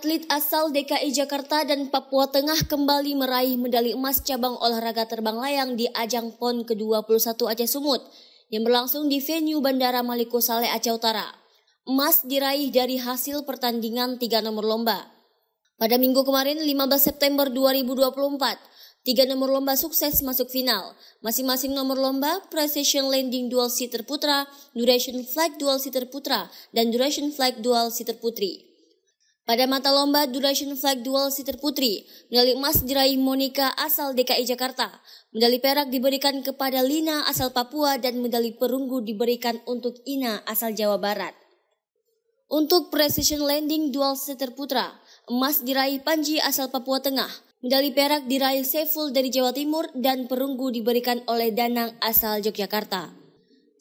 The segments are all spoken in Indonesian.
atlet asal DKI Jakarta dan Papua Tengah kembali meraih medali emas cabang olahraga terbang layang di ajang PON ke-21 Aceh Sumut yang berlangsung di venue Bandara Maliko Saleh Aceh Utara. Emas diraih dari hasil pertandingan 3 nomor lomba. Pada minggu kemarin 15 September 2024, 3 nomor lomba sukses masuk final. Masing-masing nomor lomba, Precision Landing Dual Seater Putra, Duration Flag Dual Seater Putra, dan Duration Flag Dual Seater Putri. Pada mata lomba Duration Flag Dual Seater Putri, medali emas diraih Monica asal DKI Jakarta, medali perak diberikan kepada Lina asal Papua, dan medali perunggu diberikan untuk Ina asal Jawa Barat. Untuk Precision Landing Dual Seater Putra, emas diraih Panji asal Papua Tengah, medali perak diraih Saiful dari Jawa Timur, dan perunggu diberikan oleh Danang asal Yogyakarta.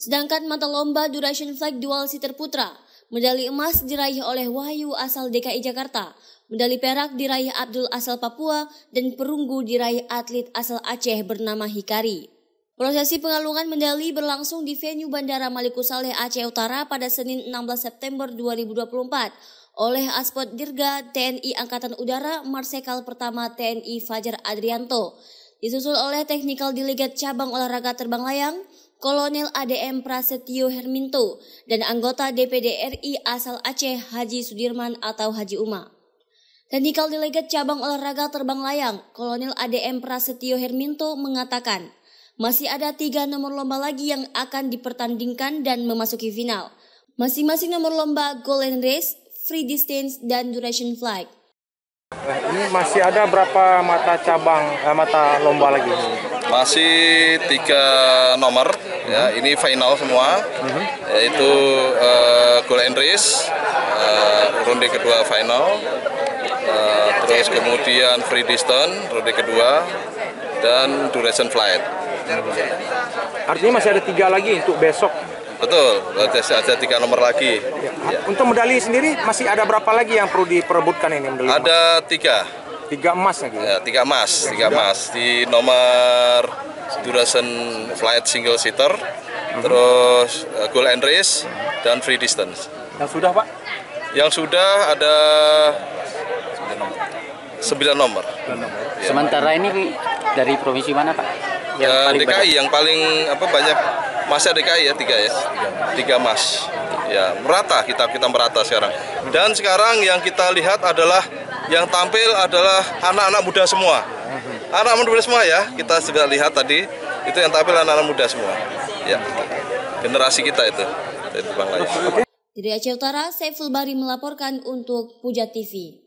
Sedangkan mata lomba Duration Flag Dual Seater Putra, medali emas diraih oleh Wahyu asal DKI Jakarta, medali perak diraih Abdul asal Papua, dan perunggu diraih atlet asal Aceh bernama Hikari. Prosesi pengalungan medali berlangsung di venue Bandara Maliko Saleh Aceh Utara pada Senin 16 September 2024 oleh Aspot Dirga TNI Angkatan Udara Marsekal Pertama TNI Fajar Adrianto, disusul oleh Technical Delegate Cabang Olahraga Terbang Layang Kolonel ADM Prasetyo Herminto dan anggota DPD RI asal Aceh Haji Sudirman atau Haji Uma. Technical Delegate Cabang Olahraga Terbang Layang Kolonel ADM Prasetyo Herminto mengatakan, masih ada 3 nomor lomba lagi yang akan dipertandingkan dan memasuki final. Masing-masing nomor lomba Golden Race, Free Distance, dan Duration Flag. Ini masih ada berapa mata lomba lagi? Masih 3 nomor, ya. Ini final semua, yaitu Golden Race, ronde kedua final, terus kemudian Free Distance, ronde kedua, dan Duration Flight. Artinya masih ada 3 lagi untuk besok. Betul, ada 3 nomor lagi. Ya. Untuk medali sendiri masih ada berapa lagi yang perlu diperebutkan ini medali? Ada 3. 3 emas lagi. Ya, 3 emas di nomor Duration Flight Single Seater, terus Golden Race dan Free Distance. Yang sudah, Pak? Yang sudah ada 9 nomor. Ya. Sementara ini dari provinsi mana, Pak? DKI yang paling banyak masnya DKI ya, 3 emas. Ya, merata kita merata sekarang. Dan sekarang yang kita lihat adalah yang tampil adalah anak-anak muda semua. Anak muda semua ya, kita sudah lihat tadi itu yang tampil anak-anak muda semua. Ya, generasi kita itu. Dari Aceh Utara, Saiful Bari melaporkan untuk Puja TV.